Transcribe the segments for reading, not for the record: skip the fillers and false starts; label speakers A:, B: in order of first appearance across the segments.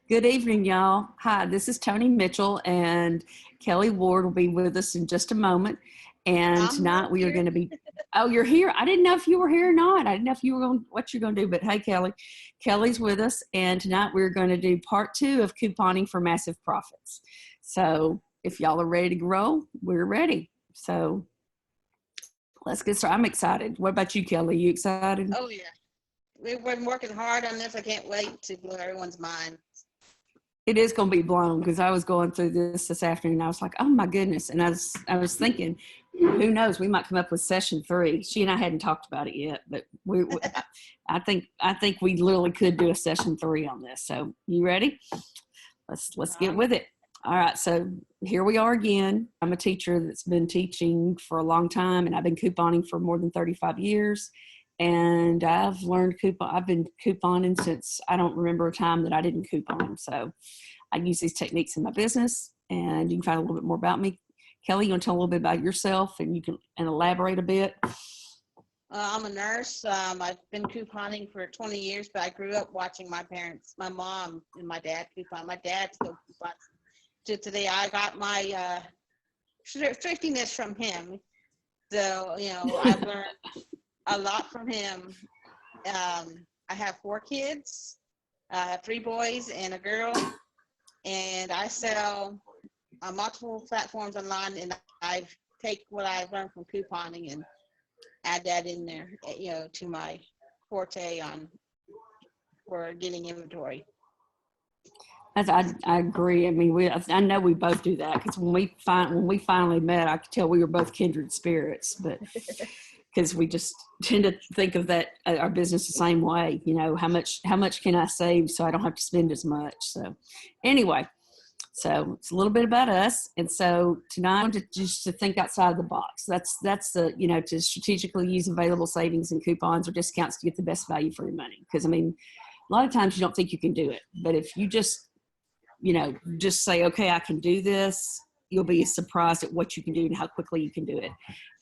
A: Good evening, y'all. Hi, this is Tony Mitchell, and Kelly Ward will be with us in just a moment. And
B: I'm
A: tonight
B: right
A: we are
B: here.
A: going to be, oh, you're here. I didn't know if you were here or not. I didn't know if you were going, what you're going to do, but hey, Kelly, Kelly's with us. And tonight we're going to do part 2 of couponing for massive profits. So if y'all are ready to grow, we're ready. So let's get started. I'm excited. What about you, Kelly? You excited?
B: Oh yeah, we've been working hard on this. I can't wait to blow everyone's mind.
A: It is going to be blown because I was going through this afternoon. I was like, oh my goodness. And I was thinking, who knows, we might come up with session 3. She and I hadn't talked about it yet, but I think we literally could do a session 3 on this. So you ready? Let's get with it. All right. So here we are again. I'm a teacher that's been teaching for a long time, and I've been couponing for more than 35 years. And I've learned I've been couponing since I don't remember a time that I didn't coupon. So I use these techniques in my business, and you can find a little bit more about me. Kelly, you want to tell a little bit about yourself, and you can elaborate a bit?
B: I'm a nurse. I've been couponing for 20 years, but I grew up watching my parents, my mom and my dad coupon. My dad still coupons. To today, I got my thriftiness from him. So, I've learned a lot from him. I have 4 kids, 3 boys and a girl, and I sell on multiple platforms online, and I take what I've learned from couponing and add that in there, to my forte for getting inventory.
A: I agree. I mean, I know we both do that because when we finally met, I could tell we were both kindred spirits, but because we just tend to think of that our business the same way. How much can I save so I don't have to spend as much? So anyway, so it's a little bit about us. And so tonight I want to think outside the box. That's the, to strategically use available savings and coupons or discounts to get the best value for your money. Because I mean, a lot of times you don't think you can do it, but if you just say, okay, I can do this, you'll be surprised at what you can do and how quickly you can do it.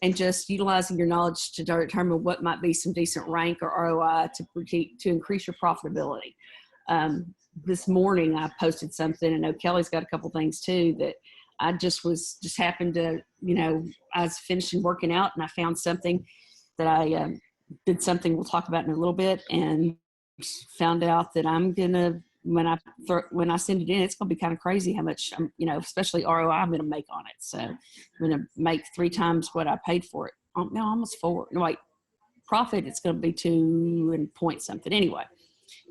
A: And just utilizing your knowledge to determine what might be some decent rank or ROI to increase your profitability. This morning I posted something, and I know Kelly's got a couple things too, that I just happened to, I was finishing working out and I found something that I did something we'll talk about in a little bit, and found out that I'm going to, when I send it in, it's going to be kind of crazy how much, especially ROI I'm going to make on it. So I'm going to make 3 times what I paid for it. No, almost 4. No, wait, profit, it's going to be 2 and point something. Anyway,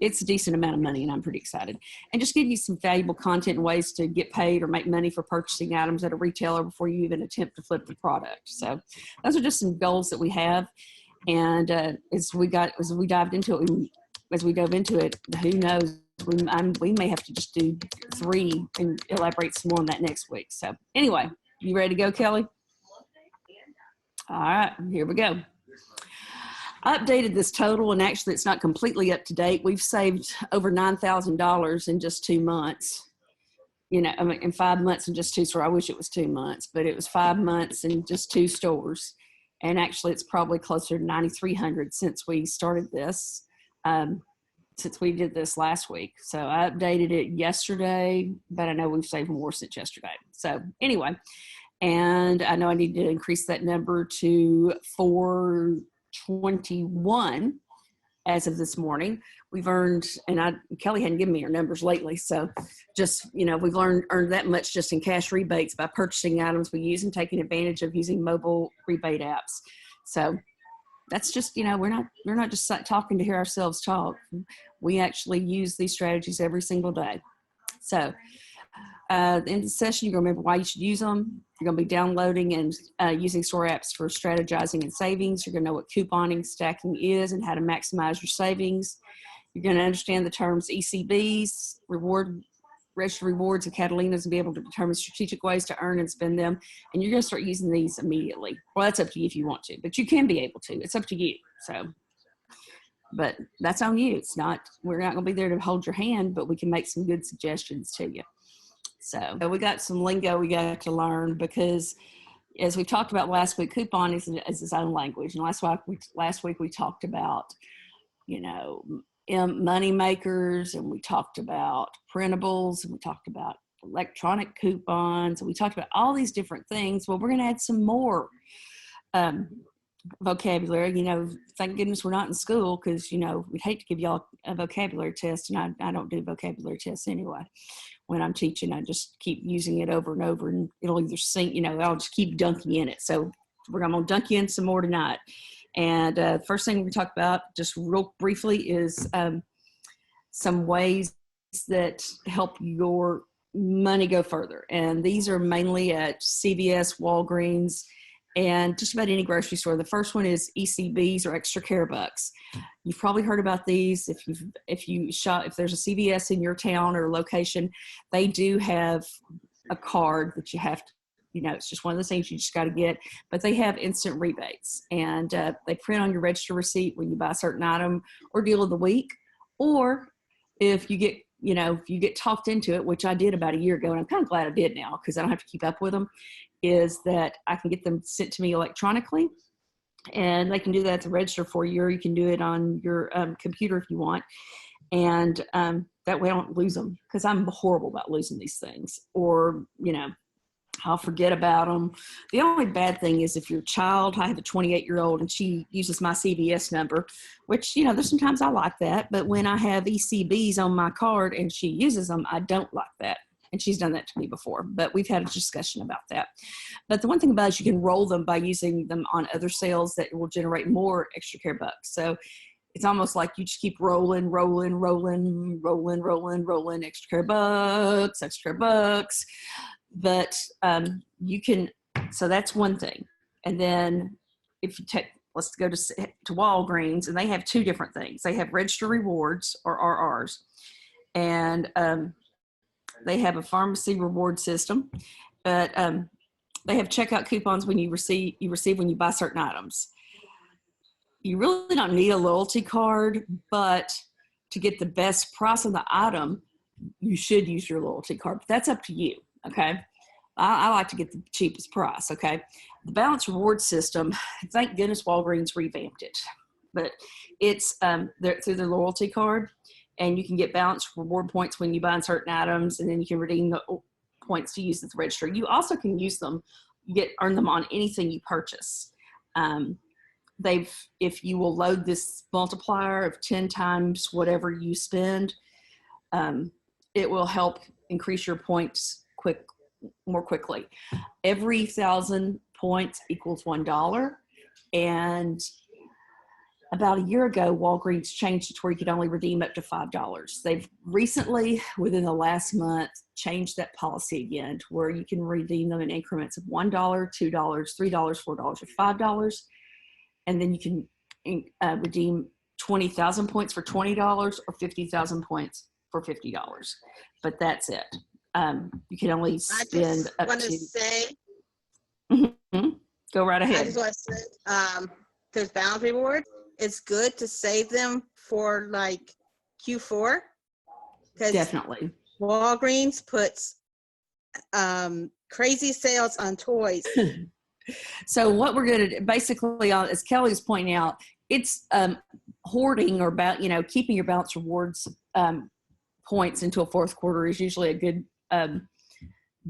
A: it's a decent amount of money, and I'm pretty excited. And just give you some valuable content and ways to get paid or make money for purchasing items at a retailer before you even attempt to flip the product. So those are just some goals that we have. And as we dove into it, who knows? We may have to just do 3 and elaborate some more on that next week. So anyway, you ready to go, Kelly? All right, here we go. I updated this total, and actually it's not completely up to date. We've saved over $9,000 in just 2 months. In 5 months and just 2 stores. I wish it was 2 months, but it was 5 months and just 2 stores. And actually it's probably closer to 9,300 since we started this. Since we did this last week. So I updated it yesterday, but I know we've saved more since yesterday. So anyway, and I know I need to increase that number to 421 as of this morning. We've earned, and Kelly hadn't given me her numbers lately, so just, we've earned that much just in cash rebates by purchasing items we use and taking advantage of using mobile rebate apps. So that's just, we're not just talking to hear ourselves talk. We actually use these strategies every single day. So in the session, you're going to remember why you should use them. You're going to be downloading and using store apps for strategizing and savings. You're going to know what couponing stacking is and how to maximize your savings. You're going to understand the terms ECBs, registered rewards, and Catalinas, and be able to determine strategic ways to earn and spend them. And you're going to start using these immediately. Well, that's up to you if you want to, but you can be able to. It's up to you. So, but that's on you. We're not going to be there to hold your hand, but we can make some good suggestions to you. So we got some lingo we got to learn, because as we talked about last week, coupon is its own language. And last week we talked about, money makers, and we talked about printables, and we talked about electronic coupons, and we talked about all these different things. Well, we're going to add some more vocabulary. Thank goodness we're not in school, because we'd hate to give y'all a vocabulary test, and I don't do vocabulary tests anyway. When I'm teaching, I just keep using it over and over, and it'll either sink, I'll just keep dunking in it. So I'm going to dunk you in some more tonight. And first thing we talk about, just real briefly, is some ways that help your money go further. And these are mainly at CVS, Walgreens, and just about any grocery store. The first one is ECBs, or extra care bucks. You've probably heard about these. If there's a CVS in your town or location, they do have a card that you have to, it's just one of those things you just got to get, but they have instant rebates, and they print on your register receipt when you buy a certain item or deal of the week. Or if you get talked into it, which I did about a year ago, and I'm kind of glad I did now, because I don't have to keep up with them, is that I can get them sent to me electronically, and they can do that at the register for you, or you can do it on your computer if you want. And that way I don't lose them, because I'm horrible about losing these things, or, I'll forget about them. The only bad thing is if your child, I have a 28-year-old, and she uses my CVS number, which, there's sometimes I like that, but when I have ECBs on my card and she uses them, I don't like that. And she's done that to me before, but we've had a discussion about that. But the one thing about it is you can roll them by using them on other sales that will generate more extra care bucks. So it's almost like you just keep rolling, extra care bucks. But you can, so that's one thing. And then if you let's go to Walgreens, and they have two different things. They have register rewards, or RRs, and they have a pharmacy reward system, but they have checkout coupons when you receive when you buy certain items. You really don't need a loyalty card, but to get the best price on the item, you should use your loyalty card. But that's up to you. Okay. I like to get the cheapest price. Okay. The balance reward system, thank goodness Walgreens revamped it, but it's through their loyalty card, and you can get balance reward points when you buy certain items, and then you can redeem the points to use at the register. You also can use them, earn them on anything you purchase. If you will load this multiplier of 10 times whatever you spend, it will help increase your points more quickly. Every 1,000 points equals $1. And about a year ago, Walgreens changed it to where you could only redeem up to $5. They've recently, within the last month, changed that policy again to where you can redeem them in increments of $1, $2, $3, $4, or $5. And then you can redeem 20,000 points for $20 or 50,000 points for $50. But that's it. You can only spend up to. I just want to say. Mm-hmm. Go right ahead.
B: I just want to say, there's balance rewards. It's good to save them for like Q4.
A: Definitely.
B: Walgreens puts crazy sales on toys.
A: So what we're going to basically, as Kelly's pointing out, it's hoarding, or keeping your balance rewards points until fourth quarter is usually a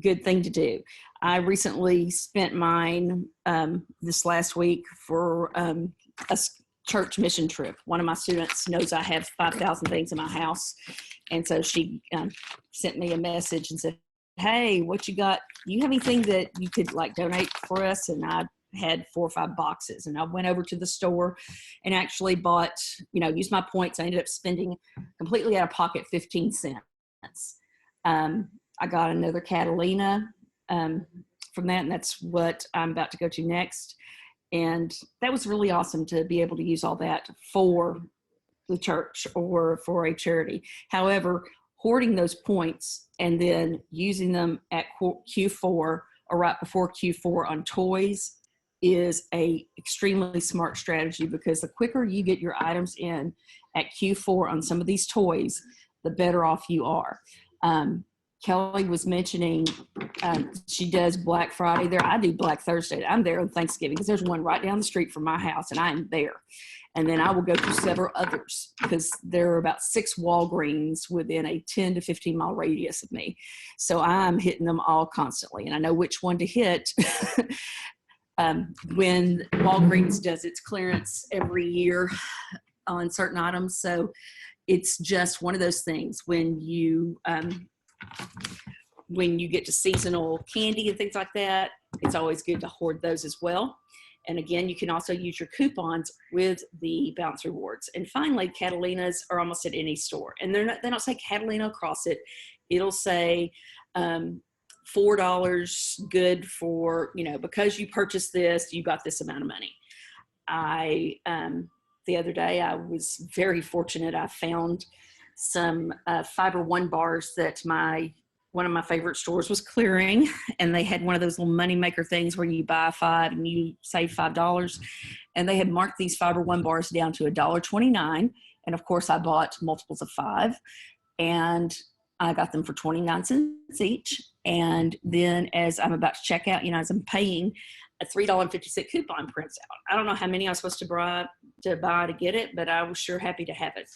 A: good thing to do. I recently spent mine this last week for a church mission trip. One of my students knows I have 5,000 things in my house, and so she sent me a message and said, "Hey, what you got? You have anything that you could donate for us?" And I had 4 or 5 boxes, and I went over to the store and actually bought, used my points. I ended up spending completely out of pocket 15 cents. I got another Catalina from that, and that's what I'm about to go to next. And that was really awesome to be able to use all that for the church or for a charity. However, hoarding those points and then using them at Q4 or right before Q4 on toys is a extremely smart strategy, because the quicker you get your items in at Q4 on some of these toys, the better off you are. Kelly was mentioning, she does Black Friday there. I do Black Thursday. I'm there on Thanksgiving because there's one right down the street from my house, and I'm there. And then I will go to several others because there are about 6 Walgreens within a 10 to 15 mile radius of me. So I'm hitting them all constantly, and I know which one to hit. When Walgreens does its clearance every year on certain items. So it's just one of those things when you get to seasonal candy and things like that, it's always good to hoard those as well. And again, you can also use your coupons with the Bounce Rewards. And finally, Catalinas are almost at any store. And they don't say Catalina across it. It'll say $4 good for, because you purchased this, you got this amount of money. The other day, I was very fortunate. I found some Fiber One bars that one of my favorite stores was clearing, and they had one of those little money maker things where you buy 5 and you save $5. And they had marked these Fiber One bars down to $1.29. And of course I bought multiples of 5, and I got them for 29 cents each. And then as I'm about to check out, as I'm paying, a $3.50 coupon prints out. I don't know how many I was supposed to buy to get it, but I was sure happy to have it.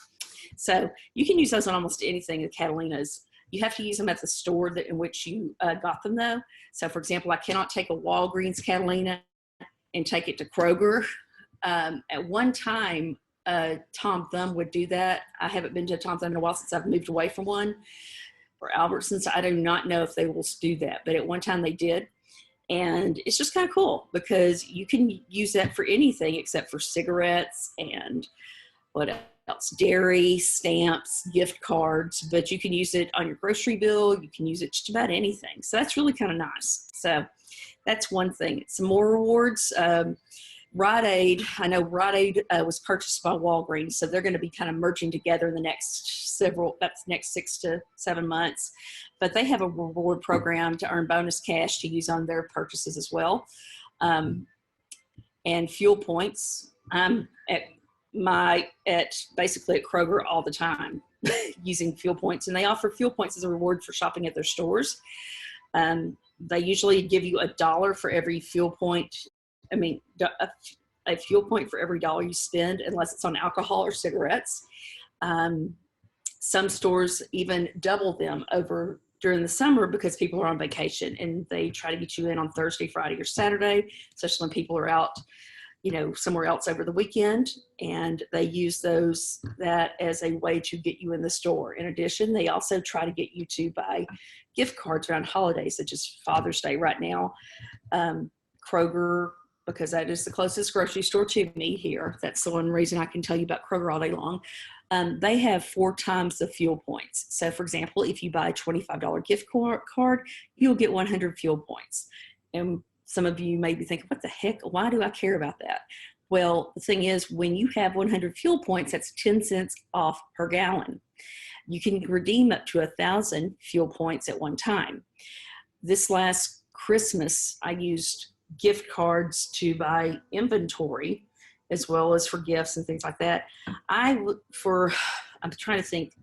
A: So you can use those on almost anything at Catalina's. You have to use them at the store in which you got them, though. So, for example, I cannot take a Walgreens Catalina and take it to Kroger. At one time, Tom Thumb would do that. I haven't been to a Tom Thumb in a while since I've moved away from one. Or Albertsons, I do not know if they will do that, but at one time they did. And it's just kind of cool because you can use that for anything except for cigarettes and what else? Dairy, stamps, gift cards, but you can use it on your grocery bill. You can use it just about anything. So that's really kind of nice. So that's one thing. Some more rewards. Rite Aid, I know Rite Aid was purchased by Walgreens, so they're going to be kind of merging together in the next next 6 to 7 months. But they have a reward program to earn bonus cash to use on their purchases as well. And fuel points. I'm basically at Kroger all the time using fuel points, and they offer fuel points as a reward for shopping at their stores. They usually give you $1 for every fuel point. A fuel point for every $1 you spend, unless it's on alcohol or cigarettes. Some stores even double them over during the summer because people are on vacation, and they try to get you in on Thursday, Friday, or Saturday, especially when people are out, somewhere else over the weekend, and they use that as a way to get you in the store. In addition, they also try to get you to buy gift cards around holidays, such as Father's Day right now. Kroger, because that is the closest grocery store to me here. That's the one reason I can tell you about Kroger all day long. They have 4 times the fuel points. So for example, if you buy a $25 gift card, you'll get 100 fuel points. And some of you may be thinking, what the heck? Why do I care about that? Well, the thing is, when you have 100 fuel points, that's 10 cents off per gallon. You can redeem up to 1,000 fuel points at one time. This last Christmas, I used gift cards to buy inventory as well as for gifts and things like that. I'm trying to think,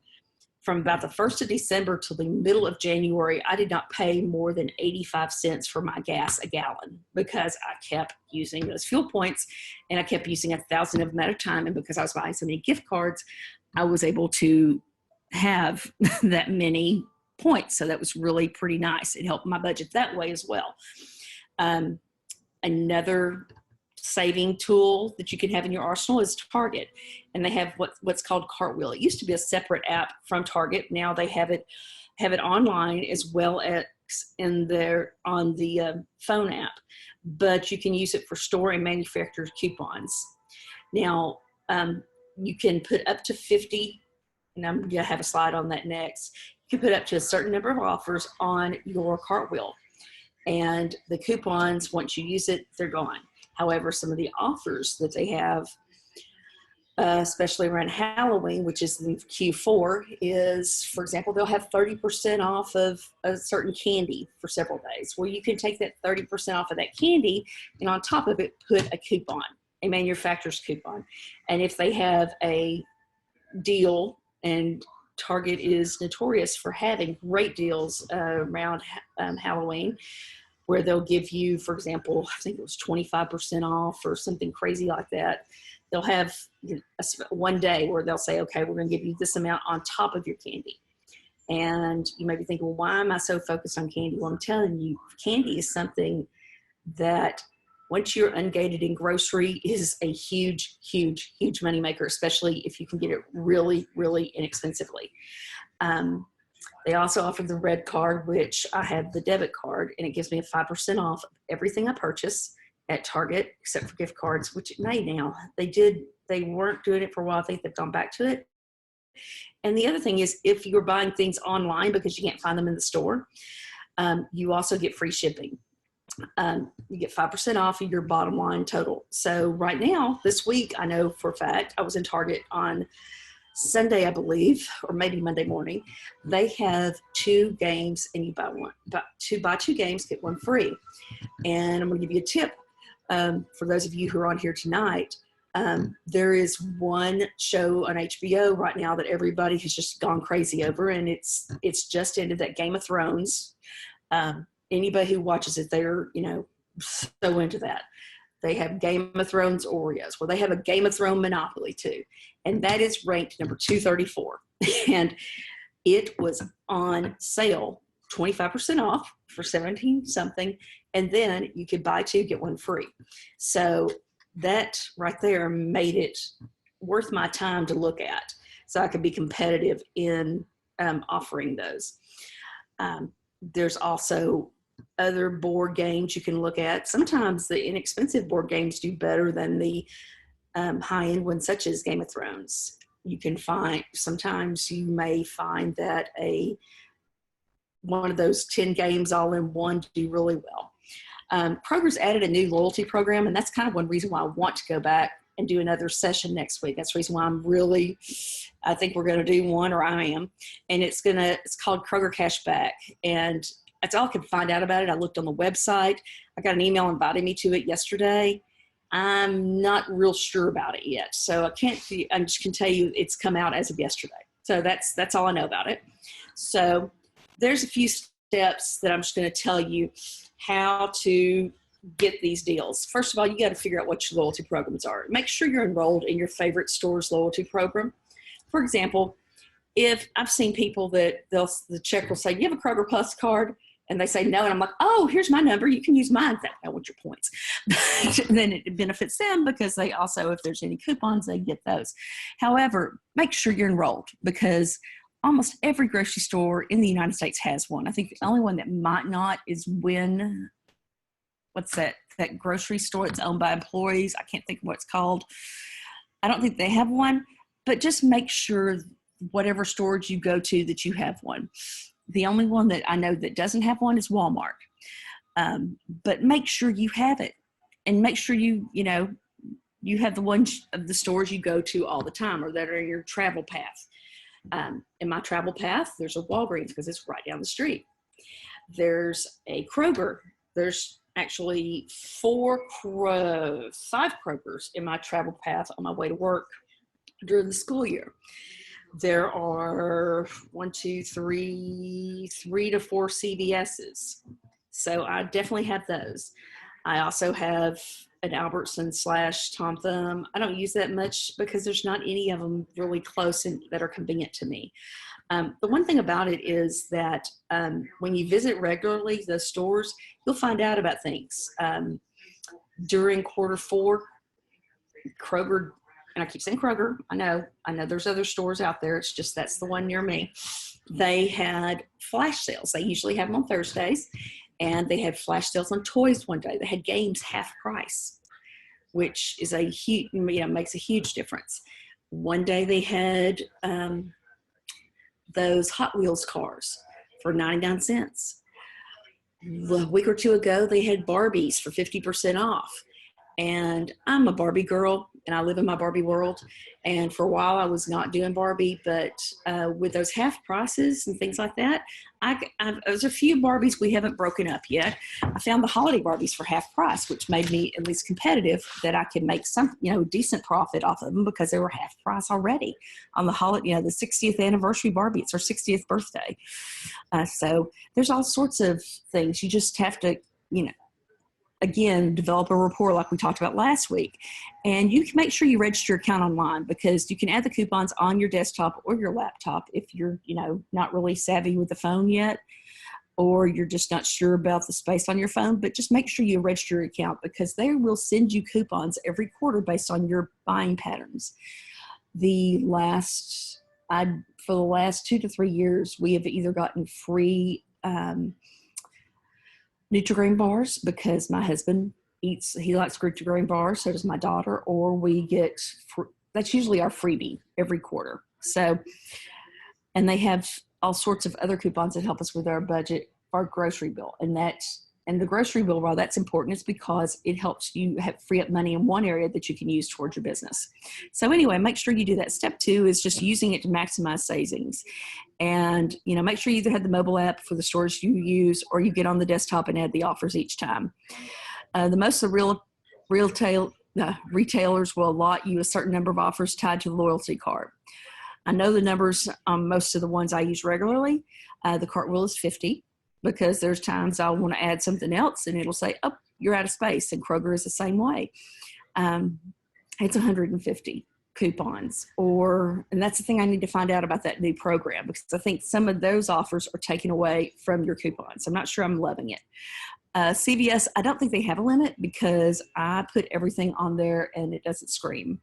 A: from about the 1st of December till the middle of January, I did not pay more than 85 cents for my gas a gallon because I kept using those fuel points, and I kept using 1,000 of them at a time. And because I was buying so many gift cards, I was able to have that many points. So that was really pretty nice. It helped my budget that way as well. Another saving tool that you can have in your arsenal is Target, and they have what's called Cartwheel. It used to be a separate app from Target. Now they have it online as well as on the phone app, but you can use it for store and manufacturer coupons. Now you can put up to 50, and I'm gonna have a slide on that next. You can put up to a certain number of offers on your Cartwheel, and the coupons, once you use it, they're gone. However, some of the offers that they have, especially around Halloween, which is in Q4, is, for example, they'll have 30% off of a certain candy for several days. Well, you can take that 30% off of that candy, and on top of it, put a coupon, a manufacturer's coupon. And if they have a deal and Target is notorious for having great deals around Halloween, where they'll give you, for example, I think it was 25% off or something crazy like that. They'll have one day where they'll say, okay, we're going to give you this amount on top of your candy. And you may be thinking, well, why am I so focused on candy? Well, I'm telling you, candy is something that once you're ungated in grocery is a huge, huge, huge moneymaker, especially if you can get it really, really inexpensively. They also offer the red card, which I have the debit card, and it gives me a 5% off everything I purchase at Target, except for gift cards, which it may now. They weren't doing it for a while. I think they've gone back to it. And the other thing is, if you're buying things online because you can't find them in the store, you also get free shipping. You get 5% off of your bottom line total. So right now, this week, I know for a fact, I was in Target on Sunday, I believe, or maybe Monday morning. They have 2 games and you buy one. Buy 2 games, get 1 free. And I'm going to give you a tip for those of you who are on here tonight. There is one show on HBO right now that everybody has just gone crazy over, and it's just ended, that Game of Thrones. Anybody who watches it, they're, so into that. They have Game of Thrones Oreos. Well, they have a Game of Thrones Monopoly too. And that is ranked number 234. And it was on sale, 25% off for 17 something. And then you could buy 2, get 1 free. So that right there made it worth my time to look at. So I could be competitive in offering those. There's also other board games you can look at. Sometimes the inexpensive board games do better than the high-end ones, such as Game of Thrones. Sometimes you may find that one of those 10 games all in one do really well. Kroger's added a new loyalty program, and that's kind of one reason why I want to go back and do another session next week. That's the reason why I think we're going to do one, or I am. And it's called Kroger Cashback. And that's all I could find out about it. I looked on the website. I got an email inviting me to it yesterday. I'm not real sure about it yet. So I just can tell you it's come out as of yesterday. So that's all I know about it. So there's a few steps that I'm just going to tell you how to get these deals. First of all, you got to figure out what your loyalty programs are. Make sure you're enrolled in your favorite store's loyalty program. For example, if I've seen people that the check will say, you have a Kroger Plus card? And they say no, and I'm like, oh, here's my number. You can use mine. I want your points. But then it benefits them because they also, if there's any coupons, they get those. However, make sure you're enrolled, because almost every grocery store in the United States has one. I think the only one that might not is what's that grocery store? It's owned by employees. I can't think of what it's called. I don't think they have one, but just make sure whatever storage you go to that you have one. The only one that I know that doesn't have one is Walmart. But make sure you have it, and make sure you have the ones of the stores you go to all the time, or that are in your travel path. In my travel path, there's a Walgreens because it's right down the street. There's a Kroger. There's actually 5 Krogers in my travel path on my way to work during the school year. There are 3 to 4 CVS's. So I definitely have those. I also have an Albertson / Tom Thumb. I don't use that much because there's not any of them really close and that are convenient to me. The one thing about it is that when you visit regularly the stores, you'll find out about things. During Q4, Kroger, and I keep saying Kroger, I know there's other stores out there. It's just that's the one near me. They had flash sales. They usually have them on Thursdays, and they had flash sales on toys one day. They had games half price, which is makes a huge difference. One day they had those Hot Wheels cars for 99 cents. A week or two ago, they had Barbies for 50% off. And I'm a Barbie girl, and I live in my Barbie world. And for a while, I was not doing Barbie, but with those half prices and things like that, there's a few Barbies we haven't broken up yet. I found the holiday Barbies for half price, which made me at least competitive, that I could make some, decent profit off of them because they were half price already on the holiday, the 60th anniversary Barbie. It's her 60th birthday. So there's all sorts of things. You just have to, again, develop a rapport like we talked about last week. And you can make sure you register your account online, because you can add the coupons on your desktop or your laptop if you're, not really savvy with the phone yet, or you're just not sure about the space on your phone. But just make sure you register your account, because they will send you coupons every quarter based on your buying patterns. For the last 2 to 3 years, we have either gotten free Nutri-Grain bars, because my husband he likes Nutri-Grain bars, so does my daughter, or we get, that's usually our freebie every quarter. So, and they have all sorts of other coupons that help us with our budget, our grocery bill. And the grocery bill, while that's important, it's because it helps you free up money in one area that you can use towards your business. So anyway, make sure you do that. Step 2 is just using it to maximize savings. And, make sure you either have the mobile app for the stores you use, or you get on the desktop and add the offers each time. Most of the retailers will allot you a certain number of offers tied to the loyalty card. I know the numbers on most of the ones I use regularly. The cart rule is 50. Because there's times I'll want to add something else and it'll say, oh, you're out of space. And Kroger is the same way. It's 150 coupons. And that's the thing I need to find out about that new program, because I think some of those offers are taken away from your coupons. I'm not sure I'm loving it. CVS, I don't think they have a limit, because I put everything on there and it doesn't scream.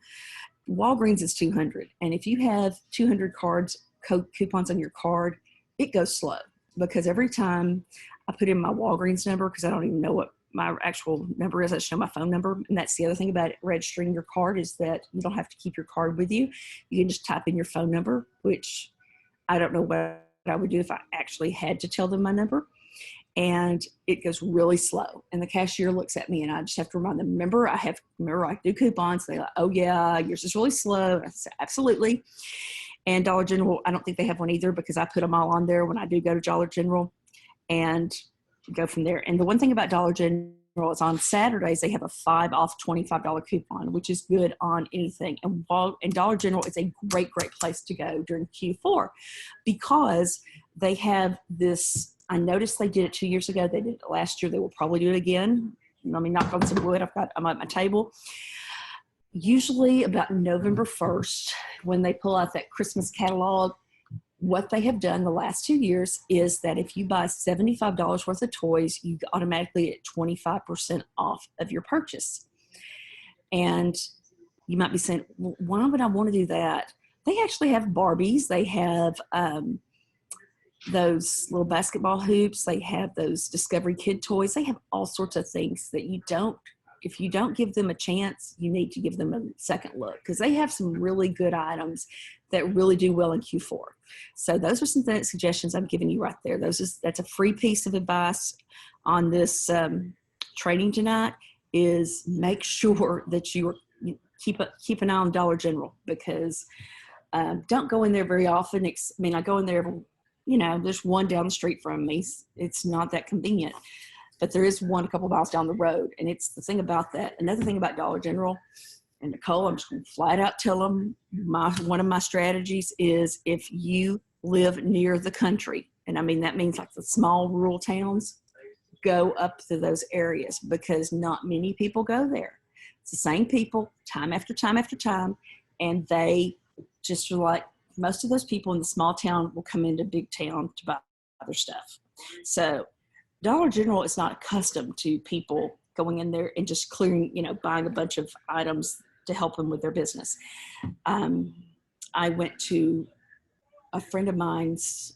A: Walgreens is 200. And if you have 200 coupons on your card, it goes slow. Because every time I put in my Walgreens number, because I don't even know what my actual number is, I show my phone number. And that's the other thing about registering your card, is that you don't have to keep your card with you. You can just type in your phone number, which I don't know what I would do if I actually had to tell them my number. And it goes really slow. And the cashier looks at me and I just have to remind them, remember I do coupons. They're like, oh yeah, yours is really slow. And I say, absolutely. And Dollar General, I don't think they have one either, because I put them all on there when I do go to Dollar General, and go from there. And the one thing about Dollar General is on Saturdays, they have a 5 off $25 coupon, which is good on anything. And Dollar General is a great, great place to go during Q4, because they have this. I noticed they did it 2 years ago. They did it last year. They will probably do it again. Let me knock on some wood. I'm at my table. Usually about November 1st, when they pull out that Christmas catalog, what they have done the last 2 years is that if you buy $75 worth of toys, you automatically get 25% off of your purchase. And you might be saying, well, why would I want to do that? They actually have Barbies. They have those little basketball hoops. They have those Discovery Kid toys. They have all sorts of things that if you don't give them a chance, you need to give them a second look, because they have some really good items that really do well in Q4. So those are some suggestions I'm giving you right there. That's a free piece of advice on this training tonight, is make sure that you keep an eye on Dollar General, because don't go in there very often. I go in there, there's one down the street from me. It's not that convenient. But there is one a couple miles down the road. And it's the thing about that. Another thing about Dollar General, and Nicole, I'm just going to flat out tell them, one of my strategies is, if you live near the country, and I mean that means like the small rural towns, go up to those areas, because not many people go there. It's the same people time after time after time. And they just are like, most of those people in the small town will come into big town to buy other stuff. So Dollar General is not accustomed to people going in there and just clearing, buying a bunch of items to help them with their business. I went to a friend of mine's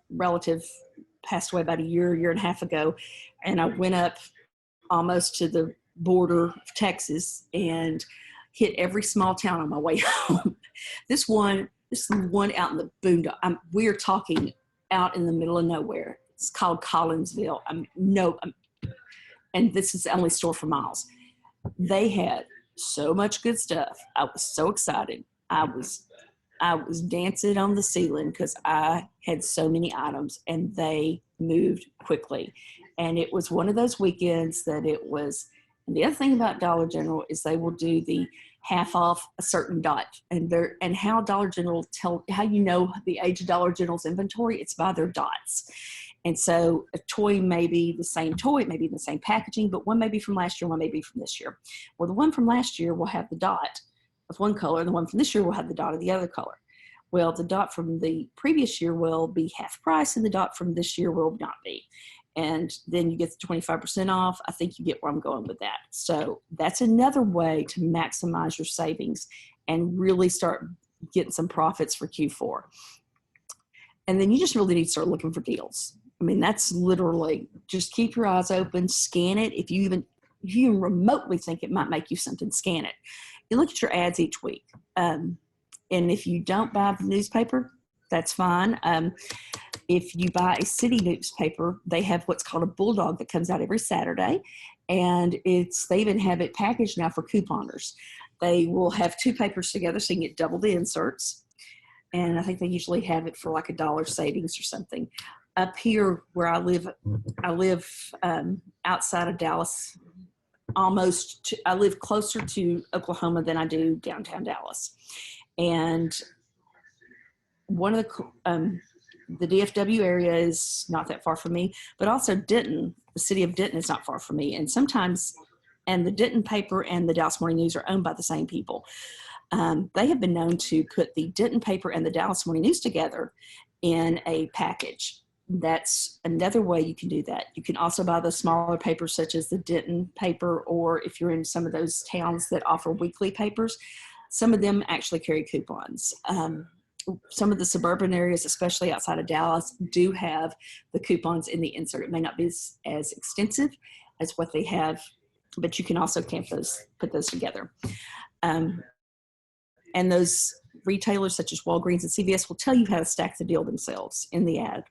A: relative, passed away about a year and a half ago, and I went up almost to the border of Texas and hit every small town on my way home. This one out in the boondocks. We're talking out in the middle of nowhere. It's called Collinsville. And this is the only store for miles. They had so much good stuff. I was so excited. I was dancing on the ceiling because I had so many items and they moved quickly. And it was one of those weekends that it was. And the other thing about Dollar General is they will do the half off a certain dot. And how Dollar General how you know the age of Dollar General's inventory, it's by their dots. And so a toy may be the same toy, it may be the same packaging, but one may be from last year, one may be from this year. Well, the one from last year will have the dot of one color, and the one from this year will have the dot of the other color. Well, the dot from the previous year will be half price, and the dot from this year will not be. And then you get the 25% off. I think you get where I'm going with that. So that's another way to maximize your savings and really start getting some profits for Q4. And then you just really need to start looking for deals. I mean, that's literally just keep your eyes open, scan it. If you even remotely think it might make you something, scan it. You look at your ads each week. And if you don't buy the newspaper, that's fine. If you buy a city newspaper, they have what's called a bulldog that comes out every Saturday. And they even have it packaged now for couponers. They will have two papers together so you can get double the inserts. And I think they usually have it for like $1 savings or something. Up here where I live outside of Dallas. I live closer to Oklahoma than I do downtown Dallas. And one of the DFW area is not that far from me, but also Denton, the city of Denton is not far from me. And sometimes, and the Denton paper and the Dallas Morning News are owned by the same people. They have been known to put the Denton paper and the Dallas Morning News together in a package. That's another way you can do that. You can also buy the smaller papers such as the Denton paper, or if you're in some of those towns that offer weekly papers, some of them actually carry coupons. Some of the suburban areas, especially outside of Dallas, do have the coupons in the insert. It may not be as extensive as what they have, but you can also put those together. And those retailers such as Walgreens and CVS will tell you how to stack the deal themselves in the ad.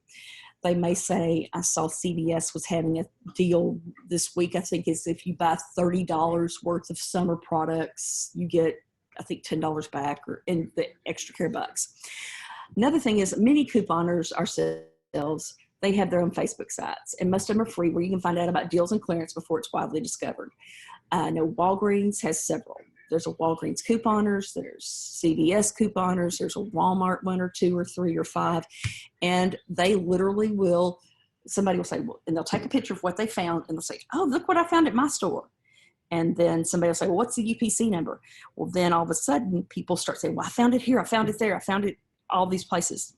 A: They may say, I saw CVS was having a deal this week, I think, is if you buy $30 worth of summer products, you get, I think, $10 back or in the extra care bucks. Another thing is many couponers ourselves, they have their own Facebook sites, and most of them are free where you can find out about deals and clearance before it's widely discovered. I know Walgreens has several. There's a Walgreens couponers, there's CVS couponers, there's a Walmart 1 or 2 or 3 or 5, and they literally will, somebody will say, well, and they'll take a picture of what they found and they'll say, oh, look what I found at my store. And then somebody will say, well, what's the UPC number? Well, then all of a sudden people start saying, well, I found it here, I found it there, I found it all these places.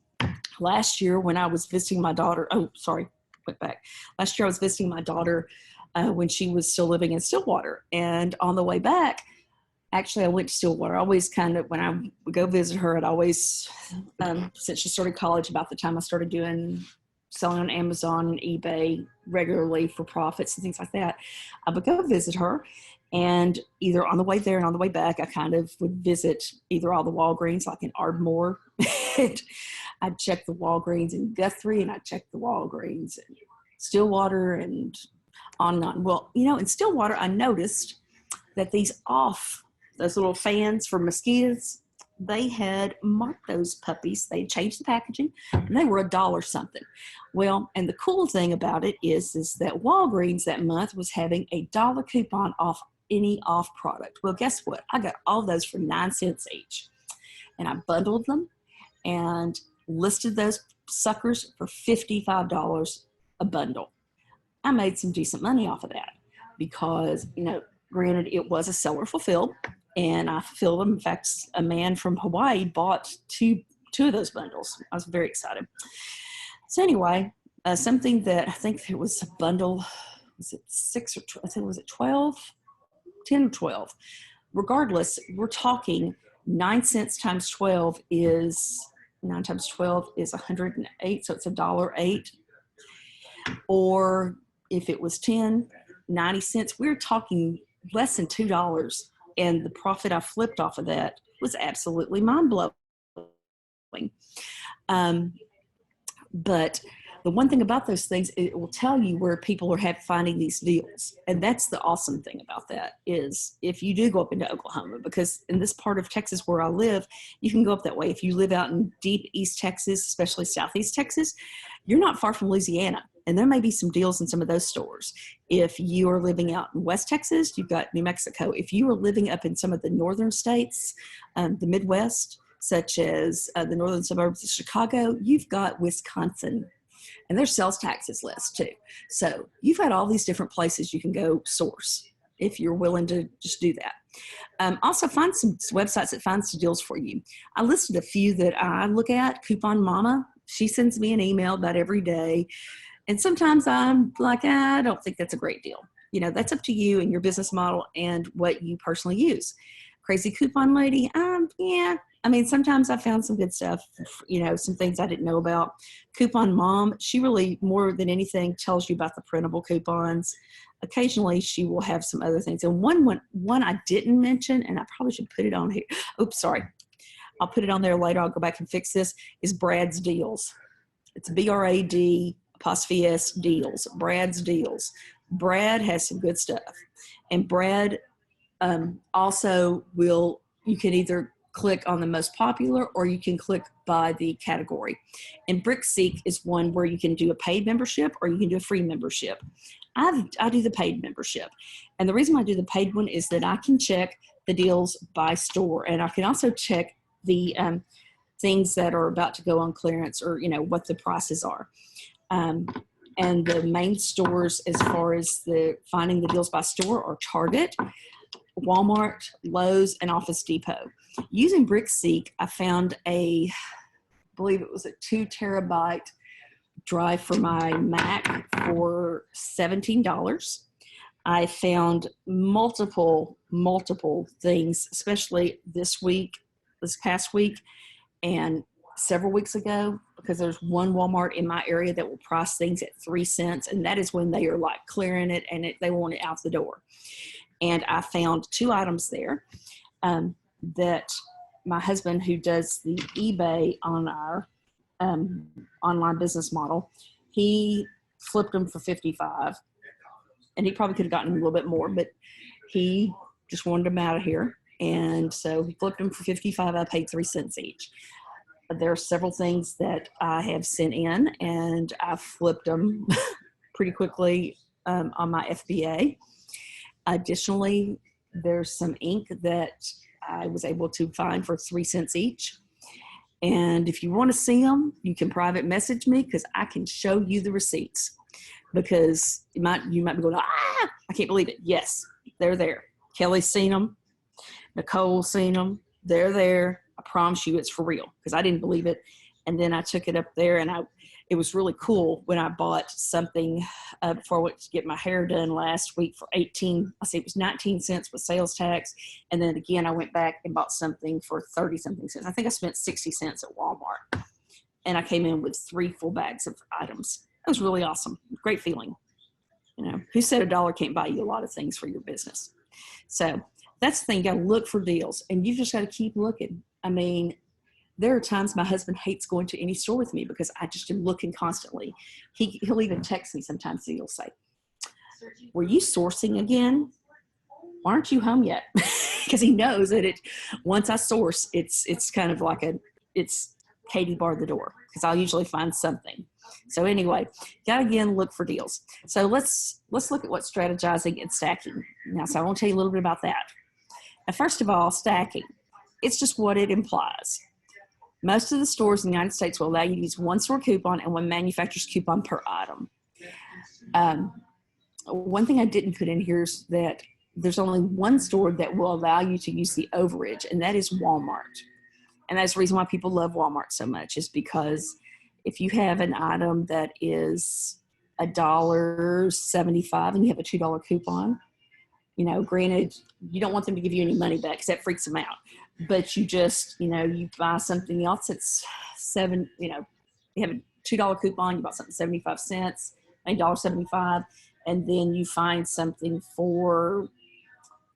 A: Last year when I was visiting my daughter, last year I was visiting my daughter when she was still living in Stillwater. And on the way back, actually, I went to Stillwater. I always when I would go visit her, I'd always, since she started college, about the time I started selling on Amazon and eBay regularly for profits and things like that, I would go visit her. And either on the way there and on the way back, I kind of would visit either all the Walgreens, like in Ardmore. I'd check the Walgreens in Guthrie, and I'd check the Walgreens in Stillwater, and on and on. Well, in Stillwater, I noticed that those little fans for mosquitoes, they had marked those puppies. They changed the packaging, and they were $1 something. Well, and the cool thing about it is that Walgreens that month was having a $1 coupon off any off product. Well, guess what? I got all those for 9 cents each, and I bundled them and listed those suckers for $55 a bundle. I made some decent money off of that because, granted, it was a seller fulfilled, and I fulfilled them. In fact, a man from Hawaii bought two of those bundles. I was very excited. So anyway, something that I think there was a bundle, was it 6 or 12? I think, was it 12? 10 or 12. Regardless, we're talking 9 cents times 12 is 9 times 12 is 108. So it's $1.08. Or if it was 10, 90 cents, we're talking less than $2. And the profit I flipped off of that was absolutely mind-blowing. But The one thing about those things, it will tell you where people are finding these deals. And that's the awesome thing about that is if you do go up into Oklahoma, because in this part of Texas where I live, you can go up that way. If you live out in deep East Texas, especially Southeast Texas, you're not far from Louisiana. And there may be some deals in some of those stores. If you are living out in West Texas, you've got New Mexico. If you are living up in some of the northern states, the Midwest, such as the northern suburbs of Chicago, you've got Wisconsin. And there's sales taxes less too. So you've got all these different places you can go source if you're willing to just do that. Also find some websites that find some deals for you. I listed a few that I look at. Coupon Mama, she sends me an email about every day. And sometimes I'm like, I don't think that's a great deal. You know, that's up to you and your business model and what you personally use. Crazy Coupon Lady, yeah. I mean, sometimes I found some good stuff, you know, some things I didn't know about. Coupon Mom, she really, more than anything, tells you about the printable coupons. Occasionally, she will have some other things. And one I didn't mention, and I probably should put it on here. Oops, sorry. I'll put it on there later. I'll go back and fix this, is Brad's Deals. It's BRAD''S Deals, Brad's Deals. Brad has some good stuff. And Brad also will, you can either click on the most popular or you can click by the category. And BrickSeek is one where you can do a paid membership or you can do a free membership. I do the paid membership. And the reason I do the paid one is that I can check the deals by store, and I can also check the things that are about to go on clearance, or, you know, what the prices are. And the main stores as far as the finding the deals by store are Target, Walmart, Lowe's, and Office Depot. Using BrickSeek, I found I believe it was a 2 terabyte drive for my Mac for $17. I found multiple things, especially this past week, and several weeks ago, because there's one Walmart in my area that will price things at 3 cents, and that is when they are like clearing it and they want it out the door. And I found 2 items there that my husband, who does the eBay on our online business model, he flipped them for $55, and he probably could have gotten a little bit more, but he just wanted them out of here. And so he flipped them for $55. I paid 3 cents each. There are several things that I have sent in, and I flipped them pretty quickly on my FBA. Additionally, there's some ink that I was able to find for 3 cents each. And if you want to see them, you can private message me, because I can show you the receipts. Because you might be going, I can't believe it. Yes, they're there. Kelly's seen them. Nicole's seen them. They're there. I promise you it's for real, because I didn't believe it. And then I took it up there, and it was really cool when I bought something before I went to get my hair done last week for it was 19 cents with sales tax. And then again, I went back and bought something for 30 something cents. I think I spent 60 cents at Walmart, and I came in with 3 full bags of items. It was really awesome. Great feeling. You know, who said $1 can't buy you a lot of things for your business? So that's the thing. You got to look for deals, and you just got to keep looking. I mean, there are times my husband hates going to any store with me because I just am looking constantly. He'll even text me sometimes. He'll say, "Were you sourcing again? Why aren't you home yet?" Because he knows that once I source, it's kind of like it's Katie bar the door, because I'll usually find something. So anyway, gotta again look for deals. So let's look at what strategizing and stacking. Now, so I want to tell you a little bit about that. Now, first of all, stacking. It's just what it implies. Most of the stores in the United States will allow you to use 1 store coupon and 1 manufacturer's coupon per item. One thing I didn't put in here is that there's only 1 store that will allow you to use the overage, and that is Walmart. And that's the reason why people love Walmart so much, is because if you have an item that is $1.75 and you have a $2 coupon, you know, granted, you don't want them to give you any money back because that freaks them out. But you just, you know, you buy something else that's you have a $2 coupon, you bought something 75 cents, $1.75, and then you find something for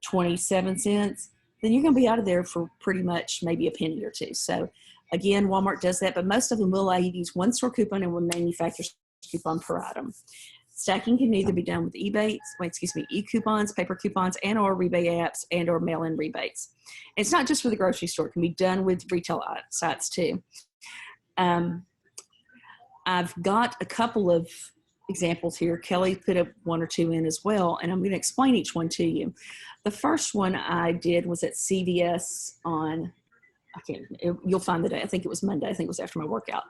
A: 27 cents, then you're going to be out of there for pretty much maybe a penny or 2. So again, Walmart does that, but most of them will allow you to use 1 store coupon and 1 manufacturer's coupon per item. Stacking can either be done with e-coupons, paper coupons, and or rebate apps and or mail-in rebates. It's not just for the grocery store. It can be done with retail sites too. I've got a couple of examples here. Kelly put up one or two in as well, and I'm going to explain each one to you. The first one I did was at CVS on, you'll find the day. I think it was Monday. I think it was after my workout.